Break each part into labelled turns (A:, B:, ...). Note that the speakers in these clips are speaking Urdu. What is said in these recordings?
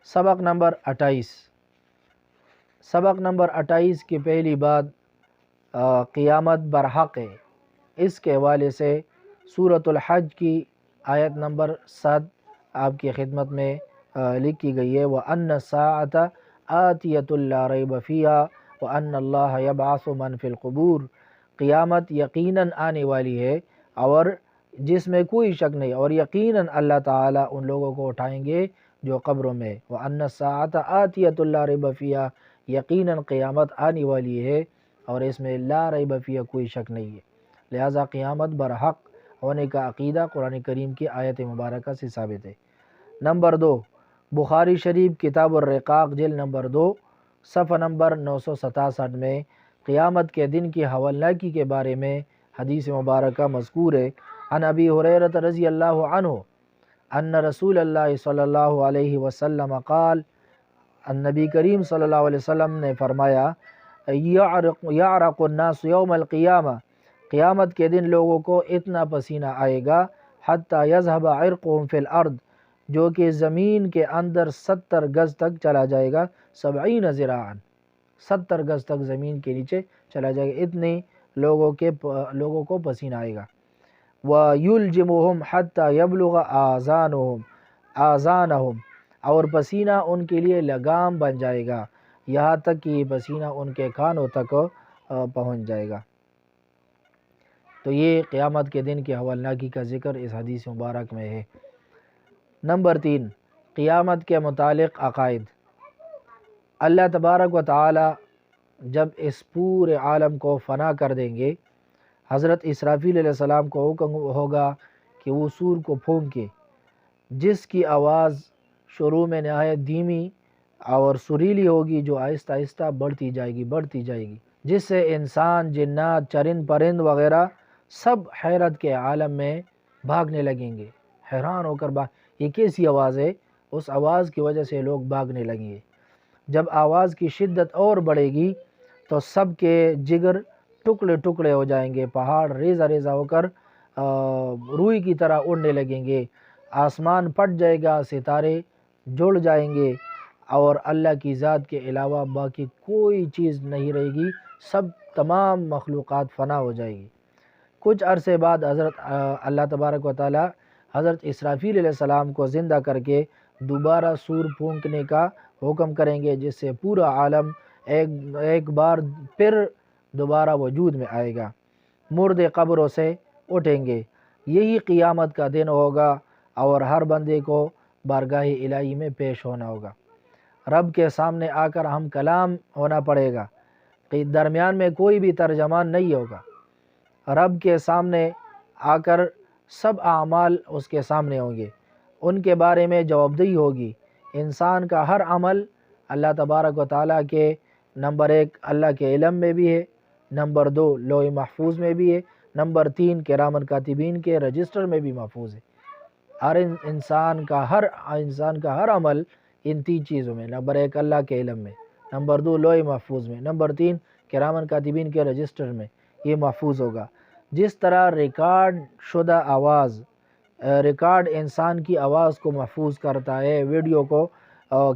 A: سبق نمبر 28، سبق نمبر 28 کی پہلی بات قیامت برحق ہے۔ اس کے حوالے سے سورۃ الحج کی آیت نمبر 7 آپ کی خدمت میں لکھی گئی ہے، وَأَنَّ السَّاعَةَ آتِيَةٌ لَا رَيْبَ فِيهَا وَأَنَّ اللَّهَ يَبْعَثُ مَنْ فِي الْقُبُورِ، قیامت یقیناً آنے والی ہے اور جس میں کوئی شک نہیں، اور یقیناً اللہ تعالیٰ ان لوگوں کو اٹھائیں گے جو قبروں میں۔ وَأَنَّ السَّاعَةَ آتِيَةٌ لَا رَيْبَ فِيهَا، یقیناً قیامت آنے والی ہے اور اس میں لا ریب فیہا کوئی شک نہیں ہے، لہٰذا قیامت برحق ہونے کا عقیدہ قرآن کریم کی آیت مبارکہ سے ثابت ہے۔ نمبر 2، بخاری شریف کتاب الرقاق جلد نمبر 2 صفحہ نمبر 967 میں قیامت کے دن کی ہولناکی کے بارے میں حدیث مبارکہ مذکور ہے۔ عن ابی ہریرہ رضی اللہ عنہ ان رسول اللہ صلی اللہ علیہ وسلم قال، النبی کریم صلی اللہ علیہ وسلم نے فرمایا، یعرق الناس یوم القیامہ، قیامت کے دن لوگوں کو اتنا پسینہ آئے گا حتی یذهب عرقهم فی الارض، جو کہ زمین کے اندر 70 گز تک چلا جائے گا، 70 ذراعا، 70 گز تک زمین کے نیچے چلا جائے گا، اتنے لوگوں کو پسینہ آئے گا۔ وَيُلْجِمُهُمْ حَتَّى يَبْلُغَ آذَانَهُمْ، اور پسینہ ان کے لیے لگام بن جائے گا یہاں تک کہ یہ پسینہ ان کے کانوں تک پہنچ جائے گا۔ تو یہ قیامت کے دن کی ہولناکی کا ذکر اس حدیث مبارک میں ہے۔ نمبر 3، قیامت کے متعلق عقائد۔ اللہ تبارک و تعالی جب اس پورے عالم کو فنا کر دیں گے، حضرت اسرافیل علیہ السلام کو حکم ہوگا کہ وہ سور کو پھونکے، جس کی آواز شروع میں نہایت دھیمی اور سریلی ہوگی، جو آہستہ آہستہ بڑھتی جائے گی، جس سے انسان، جنات، چرند پرند وغیرہ سب حیرت کے عالم میں بھاگنے لگیں گے، حیران ہو کر یہ کیسی آواز ہے؟ اس آواز کی وجہ سے لوگ بھاگنے لگیں گے۔ جب آواز کی شدت اور بڑھے گی تو سب کے جگر ٹکڑے ٹکڑے ہو جائیں گے، پہاڑ ریزہ ریزہ ہو کر روئی کی طرح اڑنے لگیں گے، آسمان پھٹ جائے گا، ستارے جڑ جائیں گے، اور اللہ کی ذات کے علاوہ باقی کوئی چیز نہیں رہے گی، سب تمام مخلوقات فنا ہو جائے گی۔ کچھ عرصے بعد حضرت اللہ تبارک و تعالی حضرت اسرافیل علیہ السلام کو زندہ کر کے دوبارہ سور پھونکنے کا حکم کریں گے، جس سے پورا عالم ایک بار پھر دوبارہ وجود میں آئے گا، مردے قبروں سے اٹھیں گے۔ یہی قیامت کا دن ہوگا اور ہر بندے کو بارگاہ الہی میں پیش ہونا ہوگا، رب کے سامنے آ کر ہم کلام ہونا پڑے گا، درمیان میں کوئی بھی ترجمان نہیں ہوگا، رب کے سامنے آ کر سب اعمال اس کے سامنے ہوں گے، ان کے بارے میں جواب دہی ہوگی۔ انسان کا ہر عمل اللہ تبارک و تعالیٰ کے نمبر 1 اللہ کے علم میں بھی ہے، نمبر 2 لوح محفوظ میں بھی ہے، نمبر 3 کرامن کاتبین کے رجسٹر میں بھی محفوظ ہے۔ ہر انسان کا ہر عمل ان 3 چیزوں میں، نمبر 1 اللہ کے علم میں، نمبر 2 لوح محفوظ میں، نمبر 3 کرامن کاتبین کے رجسٹر میں یہ محفوظ ہوگا۔ جس طرح ریکارڈ شدہ آواز، ریکارڈ انسان کی آواز کو محفوظ کرتا ہے، ویڈیو کو،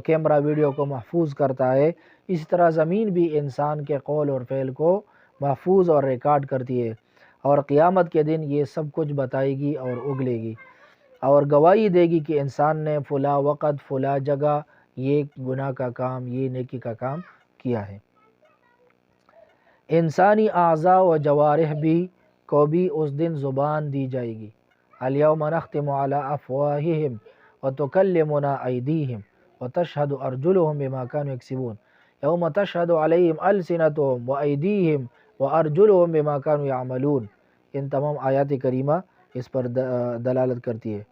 A: کیمرہ ویڈیو کو محفوظ کرتا ہے، اسی طرح زمین بھی انسان کے قول اور فعل کو محفوظ اور ریکارڈ کرتی ہے، اور قیامت کے دن یہ سب کچھ بتائے گی اور اگلے گی اور گواہی دے گی کہ انسان نے فلاں وقت فلاں جگہ یہ گناہ کا کام، یہ نیکی کا کام کیا ہے۔ انسانی اعضاء و جوارح کو بھی اس دن زبان دی جائے گی۔ الیوم نختم علی افواہہم وتکلمنا ایدیہم وتشہد ارجلہم بما کانوا یکسبون، یوم تشہد علیہم السنتہم وایدیہم وارجلہم بما کانوا یعملون۔ ان تمام آیات کریمہ اس پر دلالت کرتی ہے۔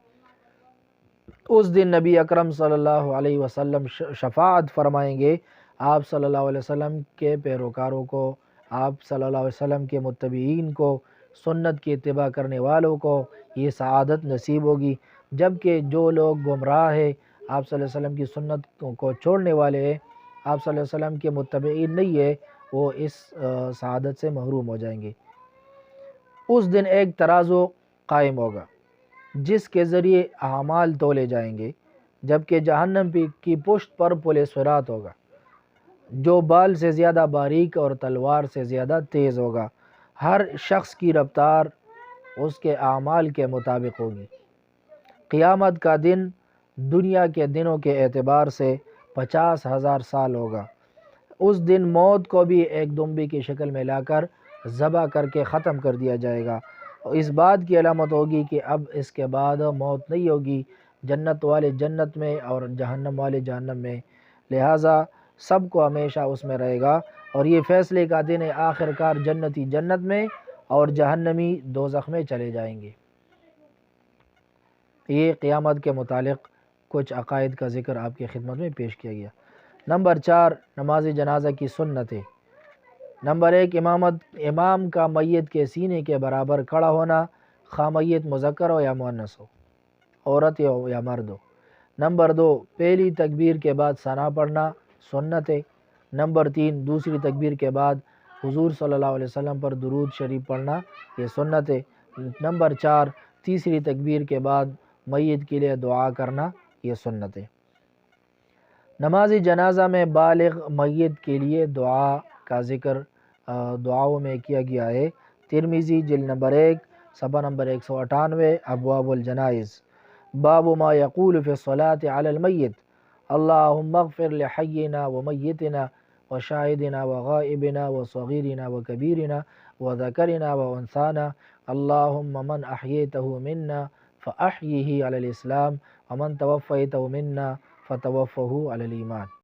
A: اس دن نبی اکرم صلی اللہ علیہ وسلم شفاعت فرمائیں گے، آپ صلی اللہ علیہ وسلم کے پیروکاروں کو، آپ صلی اللہ علیہ وسلم کے متبعین کو، سنت کی اتباع کرنے والوں کو یہ سعادت نصیب ہوگی، جبکہ جو لوگ گمراہ ہیں، آپ صلی اللہ علیہ وسلم کی سنت کو چھوڑنے والے ہیں، آپ صلی اللہ علیہ وسلم کے متبعین نہیں ہے، وہ اس سعادت سے محروم ہو جائیں گے۔ اس دن ایک ترازو قائم ہوگا جس کے ذریعے اعمال تولے جائیں گے، جبکہ جہنم کی پشت پر پل صراط ہوگا جو بال سے زیادہ باریک اور تلوار سے زیادہ تیز ہوگا۔ ہر شخص کی رفتار اس کے اعمال کے مطابق ہوگی۔ قیامت کا دن دنیا کے دنوں کے اعتبار سے 50,000 سال ہوگا۔ اس دن موت کو بھی ایک دمبی کی شکل میں لا کر ذبح کر کے ختم کر دیا جائے گا، اور اس بات کی علامت ہوگی کہ اب اس کے بعد موت نہیں ہوگی۔ جنت والے جنت میں اور جہنم والے جہنم میں، لہٰذا سب کو ہمیشہ اس میں رہے گا، اور یہ فیصلے کا دن ہے۔ آخر کار جنتی جنت میں اور جہنمی دوزخ میں چلے جائیں گے۔ یہ قیامت کے متعلق کچھ عقائد کا ذکر آپ کی خدمت میں پیش کیا گیا۔ نمبر 4، نماز جنازہ کی سنتیں۔ نمبر 1، امام کا میت کے سینے کے برابر کھڑا ہونا، خواہ میت مذکر ہو یا مؤنث ہو، عورت ہو یا مرد ہو۔ نمبر 2، پہلی تکبیر کے بعد ثنا پڑھنا، سنت ہے۔ نمبر 3، دوسری تکبیر کے بعد حضور صلی اللہ علیہ وسلم پر درود شریف پڑھنا، یہ سنت ہے۔ نمبر 4، تیسری تکبیر کے بعد میت کے لیے دعا کرنا، یہ سنت ہے۔ نماز جنازہ میں بالغ میت کے لیے دعا کا ذکر دعاؤں میں کیا گیا ہے۔ ترمذی جلد نمبر 1 صفحہ نمبر 198، ابواب الجنائز، باب ما یقول فی الصلاة علی المیت، اللہم اغفر لحینا ومیتنا وشاہدنا وغائبنا وصغیرنا وکبیرنا وذکرنا وانثانا، اللہم من احییتہ منا فاحیہ علی الاسلام ومن توفیتہ منا فتوفہ علی الایمان۔